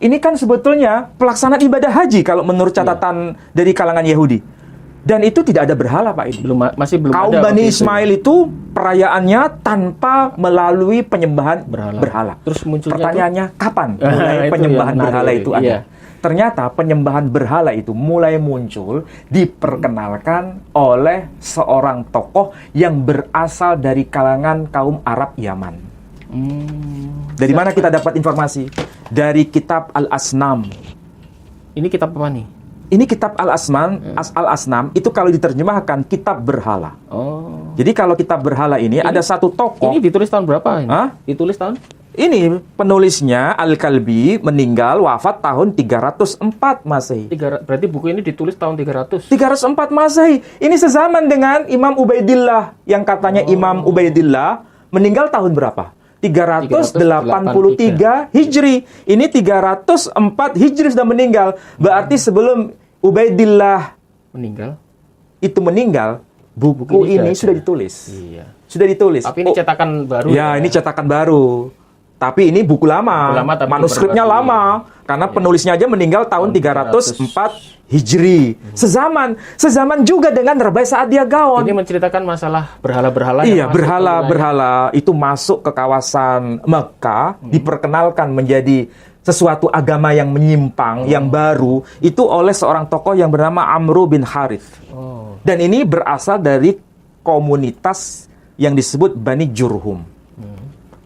ini kan sebetulnya pelaksanaan ibadah haji kalau menurut catatan dari kalangan Yahudi. Dan itu tidak ada berhala, Pak Edi.
Masih belum
Kaum
ada.
Bani Ismail itu perayaannya tanpa melalui penyembahan berhala.
Terus munculnya
pertanyaannya kapan mulai penyembahan berhala itu ada?
Iya.
Ternyata penyembahan berhala itu mulai muncul diperkenalkan oleh seorang tokoh yang berasal dari kalangan kaum Arab Yaman. Dari mana kita dapat informasi? Dari kitab Al-Asnam.
Ini kitab apa nih?
Ini kitab Al-Asnam itu kalau diterjemahkan kitab berhala.
Oh.
Jadi kalau kitab berhala ini ada satu tokoh.
Ini ditulis tahun berapa ini?
Hah?
Ditulis tahun?
Ini penulisnya Al-Kalbi meninggal wafat tahun 304 Masehi.
Berarti buku ini ditulis tahun 300.
304 Masehi. Ini sezaman dengan Imam Ubaidillah yang katanya Imam Ubaidillah meninggal tahun berapa? 383 Hijri. Ini 304 Hijri sudah meninggal. Berarti sebelum Ubaidillah meninggal, buku ini sudah ditulis.
Iya.
Sudah ditulis.
Tapi ini cetakan baru.
Ya, ini cetakan baru. Tapi ini buku lama. Manuskripnya lama. Karena penulisnya aja meninggal tahun 304 Hijri. Sezaman juga dengan Rabai Sa'adiyah Gaon.
Ini menceritakan masalah berhala-berhala.
Iya, berhala-berhala itu masuk ke kawasan Mekah, diperkenalkan menjadi sesuatu agama yang menyimpang, yang baru, itu oleh seorang tokoh yang bernama Amru bin Harith. Dan ini berasal dari komunitas yang disebut Bani Jurhum.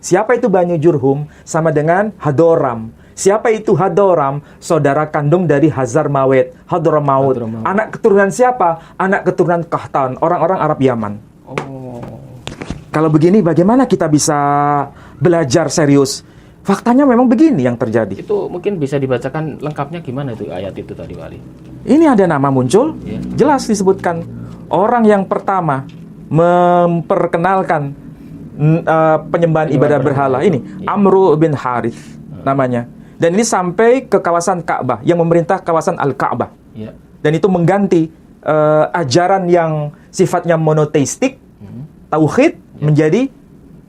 Siapa itu Bani Jurhum? Sama dengan Hadoram. Siapa itu Hadoram? Saudara kandung dari Hazarmawet, Hadramaut. Anak keturunan siapa? Anak keturunan Kahtan, orang-orang Arab Yaman. Kalau begini, bagaimana kita bisa belajar serius? Faktanya memang begini yang terjadi.
Itu mungkin bisa dibacakan lengkapnya gimana itu ayat itu tadi, Wali?
Ini ada nama muncul, jelas disebutkan. Orang yang pertama memperkenalkan penyembahan ibadah berhala ini, Amru bin Harith namanya. Dan ini sampai ke kawasan Ka'bah, yang memerintah kawasan Al-Ka'bah. Dan itu mengganti ajaran yang sifatnya monoteistik, tauhid, menjadi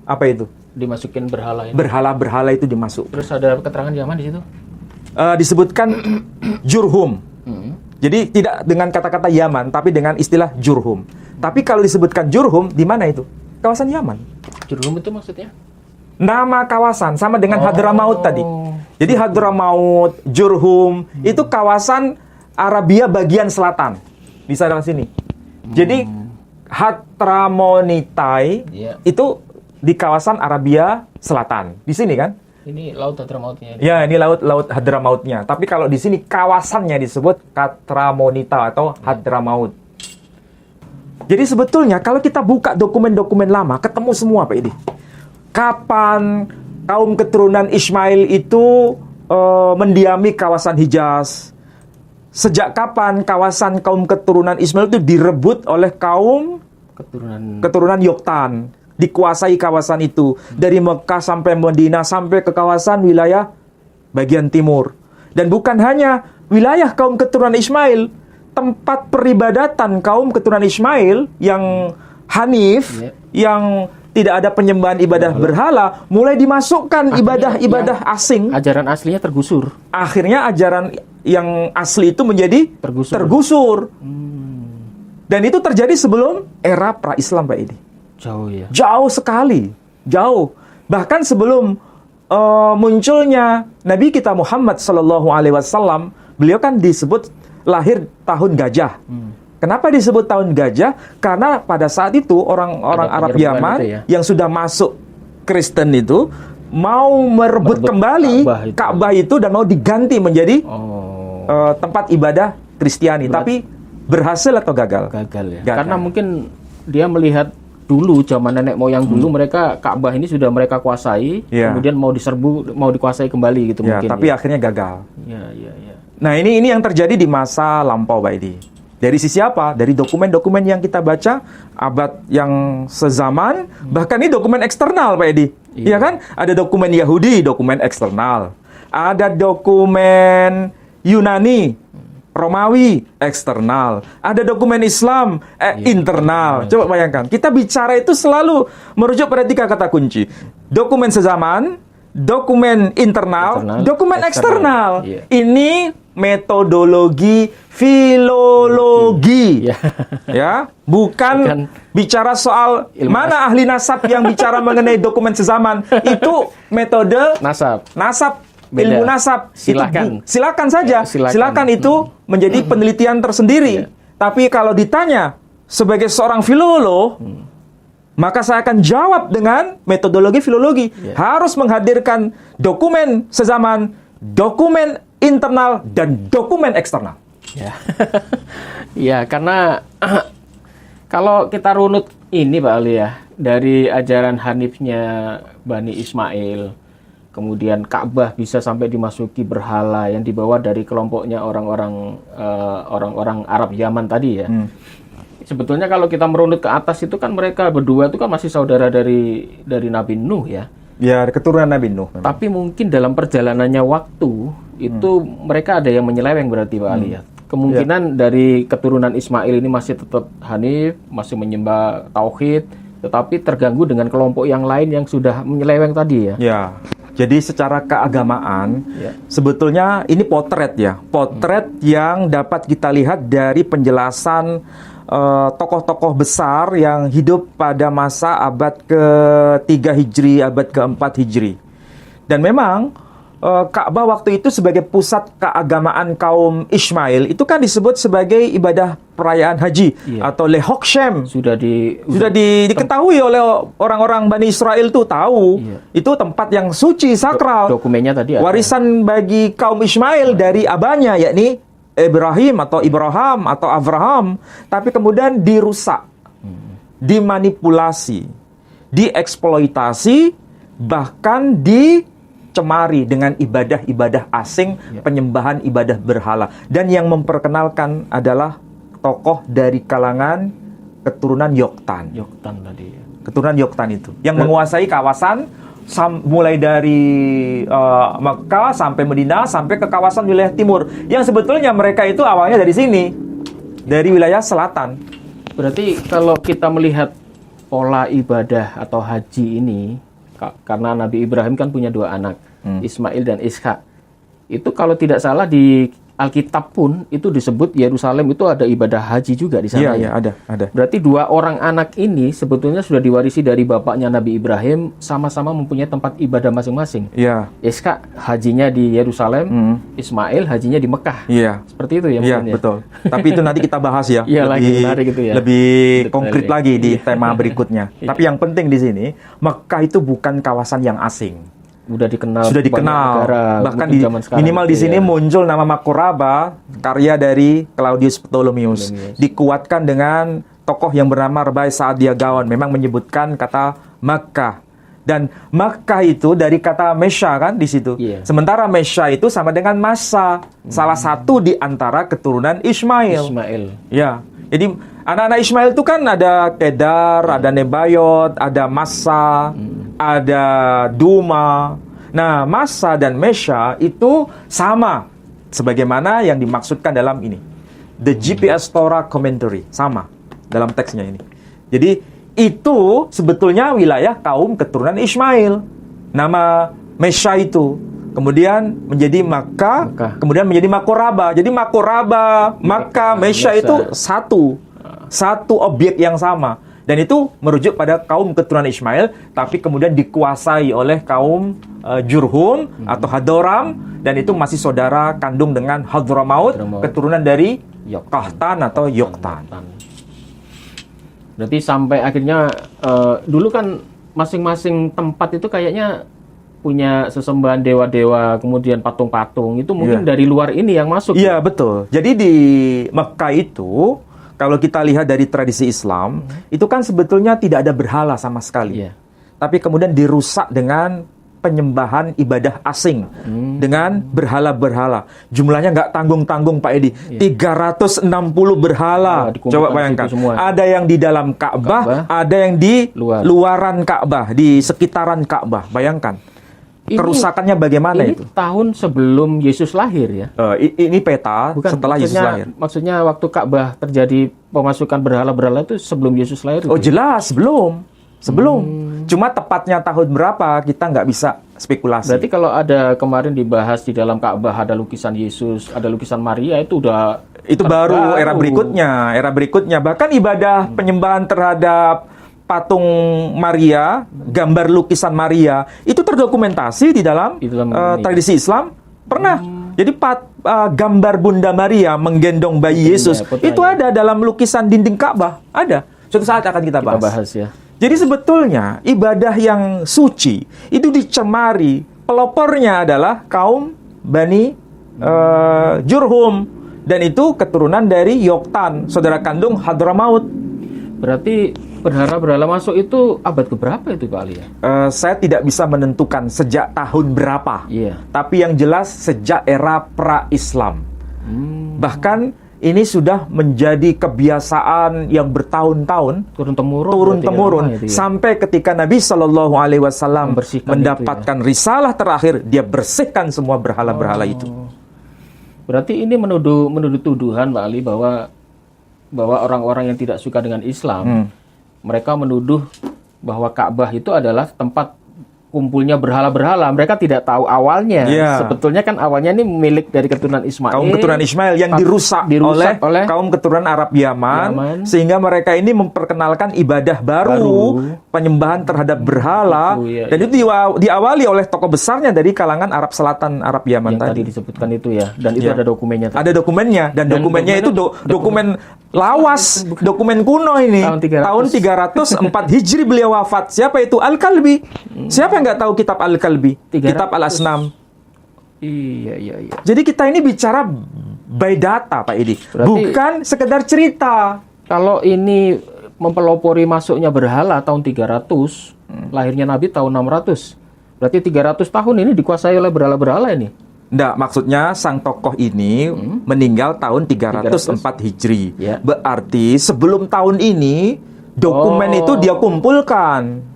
apa itu?
Dimasukin berhala ini.
Berhala itu dimasuk.
Terus ada keterangan Yaman di situ?
Disebutkan Jurhum. Jadi tidak dengan kata-kata Yaman, tapi dengan istilah Jurhum. Tapi kalau disebutkan Jurhum, di mana itu? Kawasan Yaman.
Jurhum itu maksudnya?
Nama kawasan, sama dengan Hadramaut tadi. Jadi Hadramaut, Jurhum, itu kawasan Arabia bagian selatan. Di sana sini. Jadi Hadramonitai itu di kawasan Arabia Selatan. Di sini kan?
Ini laut Hadramautnya.
Ya, ini laut Hadramautnya. Tapi kalau di sini kawasannya disebut Hadramonita atau Hadramaut. Jadi sebetulnya kalau kita buka dokumen-dokumen lama, ketemu semua Pak Edi. Kapan kaum keturunan Ismail itu mendiami kawasan Hijaz? Sejak kapan kawasan kaum keturunan Ismail itu direbut oleh kaum keturunan Yoktan? Dikuasai kawasan itu dari Mekah sampai Madinah sampai ke kawasan wilayah bagian timur. Dan bukan hanya wilayah kaum keturunan Ismail, tempat peribadatan kaum keturunan Ismail yang Hanif, yang tidak ada penyembahan ibadah berhala, mulai dimasukkan ibadah-ibadah asing.
Ajaran aslinya tergusur.
Akhirnya ajaran yang asli itu menjadi tergusur. Dan itu terjadi sebelum era pra-Islam Pak Edi.
Jauh ya.
Jauh sekali, jauh. Bahkan sebelum munculnya Nabi kita Muhammad SAW, beliau kan disebut lahir tahun gajah. Kenapa disebut tahun gajah? Karena pada saat itu orang-orang Arab Yaman yang sudah masuk Kristen itu mau merebut kembali Ka'bah itu dan mau diganti menjadi tempat ibadah Kristiani. Tapi berhasil atau gagal?
Gagal ya. Karena mungkin dia melihat dulu zaman nenek moyang dulu mereka Ka'bah ini sudah mereka kuasai, kemudian mau diserbu, mau dikuasai kembali gitu mungkin.
Tapi akhirnya gagal.
Ya.
Nah, ini yang terjadi di masa lampau Pak Edi. Dari sisi apa? Dari dokumen-dokumen yang kita baca abad yang sezaman, bahkan ini dokumen eksternal Pak Edi. Iya kan? Ada dokumen Yahudi, dokumen eksternal. Ada dokumen Yunani, Romawi, eksternal. Ada dokumen Islam, internal. Coba bayangkan, kita bicara itu selalu merujuk pada 3 kata kunci. Dokumen sezaman, dokumen internal, dokumen eksternal. Ini metodologi filologi. Ya, bukan bicara soal mana ahli nasab yang bicara mengenai dokumen sezaman. Itu metode nasab. Ilmu nasab. Silakan saja. Silakan itu menjadi penelitian tersendiri. Tapi kalau ditanya sebagai seorang filolog, maka saya akan jawab dengan metodologi filologi. Harus menghadirkan dokumen sezaman, dokumen internal, dan dokumen eksternal.
Ya, karena kalau kita runut ini Pak Ali ya, dari ajaran Hanifnya Bani Ismail, kemudian Ka'bah bisa sampai dimasuki berhala yang dibawa dari kelompoknya orang-orang Arab Yaman tadi ya. Sebetulnya kalau kita merunut ke atas itu kan mereka berdua itu kan masih saudara dari Nabi Nuh ya.
Ya, keturunan Nabi Nuh.
Tapi mungkin dalam perjalanannya waktu itu mereka ada yang menyeleweng berarti Pak Ali ya. Kemungkinan dari keturunan Ismail ini masih tetap Hanif, masih menyembah tauhid, tetapi terganggu dengan kelompok yang lain yang sudah menyeleweng tadi ya.
Ya. Jadi secara keagamaan, sebetulnya ini potret ya. Potret yang dapat kita lihat dari penjelasan tokoh-tokoh besar yang hidup pada masa abad ke-3 Hijri, abad ke-4 Hijri. Dan memang Ka'bah waktu itu sebagai pusat keagamaan kaum Ismail itu kan disebut sebagai ibadah perayaan haji atau Lehok Shem. Sudah diketahui oleh orang-orang Bani Israel tuh tahu. Itu tempat yang suci, sakral.
Dokumennya tadi ada.
Warisan bagi kaum Ismail dari abahnya, yakni Ibrahim atau Abraham, tapi kemudian dirusak, dimanipulasi, dieksploitasi, bahkan dicemari dengan ibadah-ibadah asing, penyembahan ibadah berhala. Dan yang memperkenalkan adalah tokoh dari kalangan keturunan Yoktan. Keturunan Yoktan itu yang menguasai kawasan mulai dari Mekah sampai Madinah sampai ke kawasan wilayah timur, yang sebetulnya mereka itu awalnya dari sini, dari wilayah selatan.
Berarti kalau kita melihat pola ibadah atau haji ini, karena Nabi Ibrahim kan punya 2 anak, Ismail dan Ishak. Itu kalau tidak salah di Alkitab pun itu disebut Yerusalem itu ada ibadah haji juga di sana.
Iya, ada.
Berarti 2 orang anak ini sebetulnya sudah diwarisi dari bapaknya Nabi Ibrahim, sama-sama mempunyai tempat ibadah masing-masing.
Iya.
Ishak hajinya di Yerusalem, Ismail hajinya di Mekah.
Iya.
Seperti itu ya.
Iya, betul. Tapi itu nanti kita bahas ya.
Iya,
lebih konkret lagi di tema berikutnya. Tapi yang penting di sini, Mekah itu bukan kawasan yang asing.
Sudah dikenal
negara, bahkan minimal di sini muncul nama Makoraba, karya dari Claudius Ptolemaeus, dikuatkan dengan tokoh yang bernama Rabai Saadia Gaon, memang menyebutkan kata Makkah. Dan Makkah itu dari kata Mesya kan di situ. Sementara Mesya itu sama dengan Masa, salah satu di antara keturunan Ismail. Ya. Jadi anak-anak Ismail itu kan ada Kedar, ada Nebayot, ada Masa, ada Duma. Nah, Masa dan Mesya itu sama sebagaimana yang dimaksudkan dalam ini. The GPS Torah Commentary, sama dalam teksnya ini. Jadi itu sebetulnya wilayah kaum keturunan Ismail. Nama Mesya itu kemudian menjadi Makkah, kemudian menjadi Makoraba. Jadi Makoraba, Makkah, Mesya itu satu objek yang sama. Dan itu merujuk pada kaum keturunan Ismail, tapi kemudian dikuasai oleh kaum Jurhum atau Hadoram, dan itu masih saudara kandung dengan Hadramaut, keturunan dari Kahtan atau Yoktan.
Berarti sampai akhirnya dulu kan masing-masing tempat itu kayaknya punya sesembahan dewa-dewa, kemudian patung-patung. Itu mungkin dari luar ini yang masuk.
Iya, betul. Jadi di Mekah itu, kalau kita lihat dari tradisi Islam, itu kan sebetulnya tidak ada berhala sama sekali. Tapi kemudian dirusak dengan penyembahan ibadah asing dengan berhala-berhala. Jumlahnya nggak tanggung-tanggung Pak Edi. 360 berhala. Coba bayangkan. Ada yang di dalam Ka'bah, ada yang di luaran Ka'bah, di sekitaran Ka'bah. Bayangkan. Kerusakannya bagaimana
ini
itu?
Tahun sebelum Yesus lahir ya?
Ini peta setelah Yesus lahir.
Maksudnya waktu Ka'bah terjadi pemasukan berhala-berhala itu sebelum Yesus lahir.
Oh jelas, belum. Sebelum. Cuma tepatnya tahun berapa kita nggak bisa spekulasi.
Berarti kalau ada kemarin dibahas di dalam Ka'bah ada lukisan Yesus, ada lukisan Maria, itu udah
baru era berikutnya. Bahkan ibadah penyembahan terhadap patung Maria, gambar lukisan Maria, itu terdokumentasi di dalam tradisi Islam. Pernah. Jadi gambar Bunda Maria menggendong bayi Yesus, itu ada dalam lukisan dinding Ka'bah. Ada. Suatu saat akan kita bahas ya. Jadi sebetulnya ibadah yang suci itu dicemari. Pelopornya adalah kaum Bani Jurhum. Dan itu keturunan dari Yoktan, saudara kandung Hadramaut.
Berarti berhala-berhala masuk itu abad keberapa itu Pak Ali ya?
Saya tidak bisa menentukan sejak tahun berapa. Tapi yang jelas sejak era pra-Islam. Bahkan ini sudah menjadi kebiasaan yang bertahun-tahun, turun-temurun, sampai ketika Nabi Shallallahu Alaihi Wasallam mendapatkan risalah terakhir, dia bersihkan semua berhala-berhala itu.
Berarti ini menuduh tuduhan, Pak Ali, bahwa orang-orang yang tidak suka dengan Islam, mereka menuduh bahwa Ka'bah itu adalah tempat kumpulnya berhala-berhala. Mereka tidak tahu awalnya. Sebetulnya kan awalnya ini milik dari keturunan Ismail.
Kaum keturunan Ismail yang dirusak oleh kaum keturunan Arab Yaman. Sehingga mereka ini memperkenalkan ibadah baru. Penyembahan terhadap berhala. Dan itu diawali oleh tokoh besarnya dari kalangan Arab Selatan, Arab Yaman
yang tadi disebutkan itu ya. Dan itu ada dokumennya.
Ada dokumennya. Dan dokumennya itu dokumen lawas. Dokumen kuno ini. Tahun 304 Hijri beliau wafat. Siapa itu? Al-Kalbi. Siapa yang nggak tahu kitab Al-Kalbi? Kitab Al-Asnam.
Iya.
Jadi kita ini bicara by data, Pak Edi. Bukan sekedar cerita.
Kalau ini mempelopori masuknya berhala tahun 300, lahirnya Nabi tahun 600. Berarti 300 tahun ini dikuasai oleh berhala-berhala ini.
Nggak, maksudnya sang tokoh ini meninggal tahun 304 Hijri. Berarti sebelum tahun ini dokumen itu dia kumpulkan.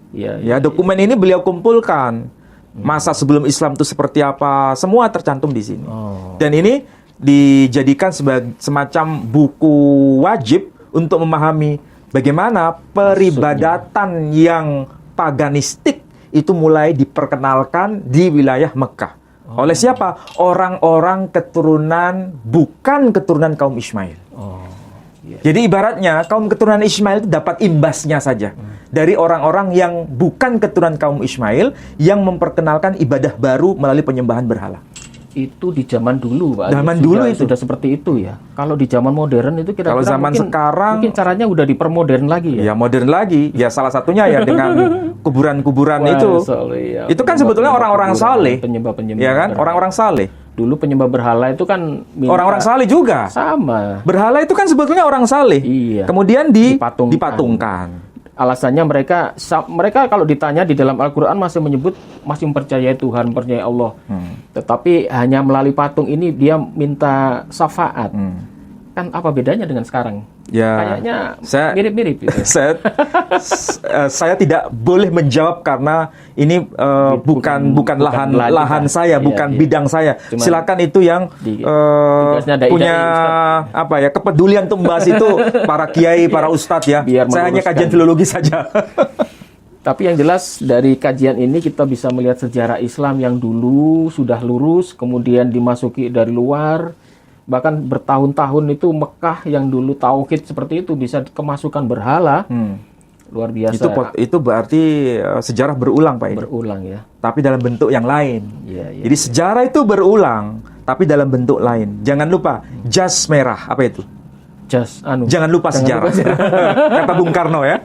Dokumen ini beliau kumpulkan. Masa sebelum Islam itu seperti apa, semua tercantum di sini. Dan ini dijadikan sebagai semacam buku wajib untuk memahami bagaimana peribadatan yang paganistik itu mulai diperkenalkan di wilayah Mekah. Oleh siapa? Orang-orang bukan keturunan kaum Ismail. Jadi ibaratnya kaum keturunan Ismail itu dapat imbasnya saja dari orang-orang yang bukan keturunan kaum Ismail yang memperkenalkan ibadah baru melalui penyembahan berhala.
Itu di zaman dulu, Pak.
Zaman dulu itu
sudah seperti itu ya. Kalau di zaman modern itu kira-kira
kalau zaman sekarang
mungkin caranya udah dipermodern lagi ya.
Ya modern lagi. Ya salah satunya ya dengan kuburan-kuburan itu. Itu kan sebetulnya orang-orang saleh.
Penyembah-penyembah.
Ya kan? Orang-orang saleh.
Dulu penyembah berhala itu kan
orang-orang saleh juga.
Sama.
Berhala itu kan sebetulnya orang saleh. Kemudian dipatungkan.
Alasannya mereka kalau ditanya di dalam Al-Quran masih mempercayai Tuhan, mempercayai Allah. Tetapi hanya melalui patung ini dia minta syafaat. Kan apa bedanya dengan sekarang? Kayaknya mirip-mirip. Gitu.
Saya tidak boleh menjawab karena ini bukan lahan saya, bukan bidang saya. Silakan itu yang punya kepedulian untuk membahas itu para kiai, para ustadz ya. Saya hanya kajian filologi saja.
Tapi yang jelas dari kajian ini kita bisa melihat sejarah Islam yang dulu sudah lurus, kemudian dimasuki dari luar. Bahkan bertahun-tahun itu Mekah yang dulu tauhid seperti itu bisa kemasukan berhala. Luar biasa.
Itu berarti sejarah berulang, Pak.
Berulang ya.
Tapi dalam bentuk yang lain. Jadi sejarah itu berulang, tapi dalam bentuk lain. Jangan lupa jas merah, apa itu? Jangan lupa sejarah. Kata Bung Karno ya.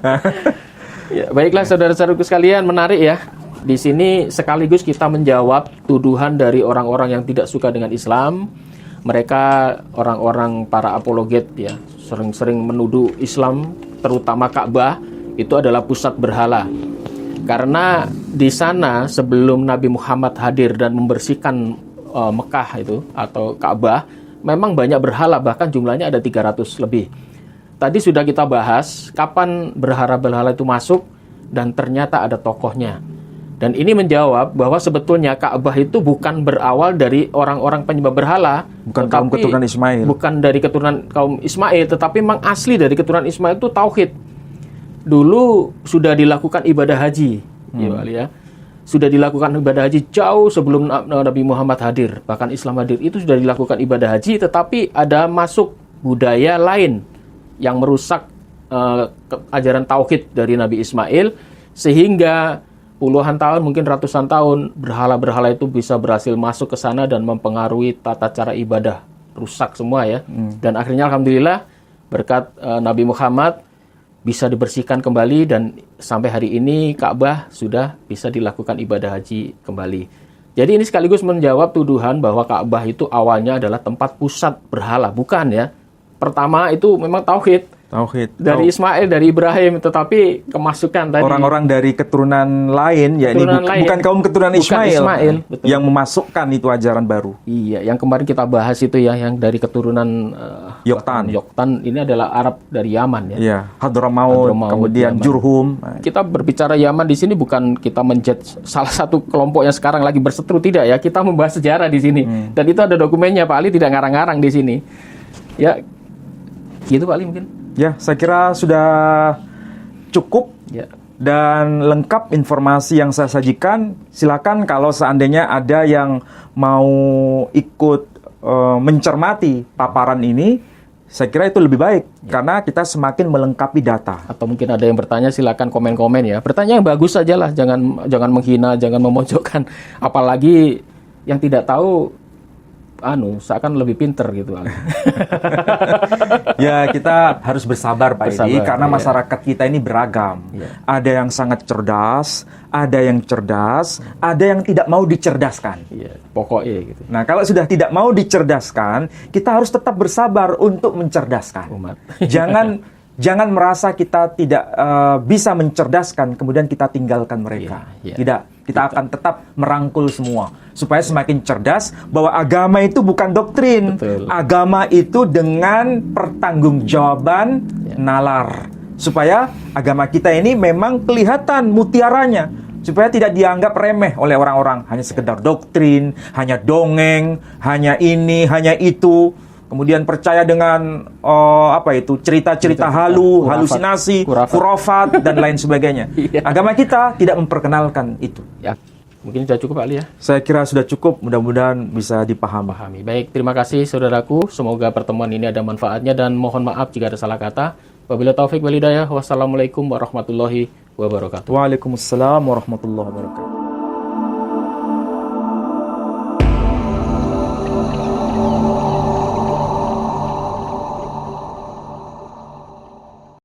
Baiklah saudara-saudaraku sekalian, menarik ya. Di sini sekaligus kita menjawab tuduhan dari orang-orang yang tidak suka dengan Islam. Mereka orang-orang para apologet ya, sering-sering menuduh Islam, terutama Ka'bah itu adalah pusat berhala. Karena di sana sebelum Nabi Muhammad hadir dan membersihkan Mekah itu atau Ka'bah, memang banyak berhala, bahkan jumlahnya ada 300 lebih. Tadi sudah kita bahas kapan berhala-berhala itu masuk dan ternyata ada tokohnya. Dan ini menjawab bahwa sebetulnya Ka'bah itu bukan berawal dari orang-orang penyembah berhala.
Bukan kaum keturunan Ismail.
Bukan dari keturunan kaum Ismail, tetapi memang asli dari keturunan Ismail itu tauhid. dulu sudah dilakukan ibadah haji, ya Pak Ali ya. Sudah dilakukan ibadah haji jauh sebelum Nabi Muhammad hadir, bahkan Islam hadir itu sudah dilakukan ibadah haji, tetapi ada masuk budaya lain yang merusak ajaran tauhid dari Nabi Ismail, sehingga puluhan tahun, mungkin ratusan tahun, berhala-berhala itu bisa berhasil masuk ke sana dan mempengaruhi tata cara ibadah, rusak semua ya. Dan akhirnya alhamdulillah berkat Nabi Muhammad bisa dibersihkan kembali, dan sampai hari ini Ka'bah sudah bisa dilakukan ibadah haji kembali. Jadi ini sekaligus menjawab tuduhan bahwa Ka'bah itu awalnya adalah tempat pusat berhala. Bukan ya. Pertama itu memang tauhid. Dari Ismail, dari Ibrahim, tetapi kemasukan tadi
orang-orang dari keturunan lain, ya ini bukan kaum keturunan Ismail yang memasukkan itu ajaran baru.
Iya, yang kemarin kita bahas itu ya, yang dari keturunan Yoktan ini adalah Arab dari Yaman ya.
Iya, Hadramaut, kemudian Yaman. Jurhum.
Kita berbicara Yaman di sini bukan kita menjudge salah satu kelompok yang sekarang lagi berseteru, tidak ya. Kita membahas sejarah di sini. Dan itu ada dokumennya, Pak Ali tidak ngarang-ngarang di sini. Ya, gitu Pak Ali mungkin.
Ya, saya kira sudah cukup dan lengkap informasi yang saya sajikan. Silakan kalau seandainya ada yang mau ikut mencermati paparan ini, saya kira itu lebih baik karena kita semakin melengkapi data.
Atau mungkin ada yang bertanya, silakan komen-komen ya. Bertanya yang bagus saja lah, jangan menghina, jangan memojokkan. Apalagi yang tidak tahu seakan lebih pinter gitu.
Ya, kita harus bersabar Pak Edi, karena masyarakat kita ini beragam. Ada yang sangat cerdas, ada yang cerdas, ada yang tidak mau dicerdaskan.
Pokoknya gitu.
Nah, kalau sudah tidak mau dicerdaskan, kita harus tetap bersabar untuk mencerdaskan.
Umat.
Jangan merasa kita tidak bisa mencerdaskan, kemudian kita tinggalkan mereka. Tidak, kita akan tetap merangkul semua supaya semakin cerdas bahwa agama itu bukan doktrin. Agama itu dengan pertanggungjawaban nalar. Supaya agama kita ini memang kelihatan mutiaranya, supaya tidak dianggap remeh oleh orang-orang, hanya sekedar doktrin, hanya dongeng, hanya ini, hanya itu. Kemudian percaya dengan cerita-cerita halusinasi, khurafat dan lain sebagainya. Agama kita tidak memperkenalkan itu.
Ya, mungkin sudah cukup Pak Ali ya.
Saya kira sudah cukup, mudah-mudahan bisa dipahami.
Baik, terima kasih saudaraku. Semoga pertemuan ini ada manfaatnya dan mohon maaf jika ada salah kata. Wabillahi taufik wal hidayah. Wassalamualaikum warahmatullahi wabarakatuh.
Waalaikumsalam warahmatullahi wabarakatuh.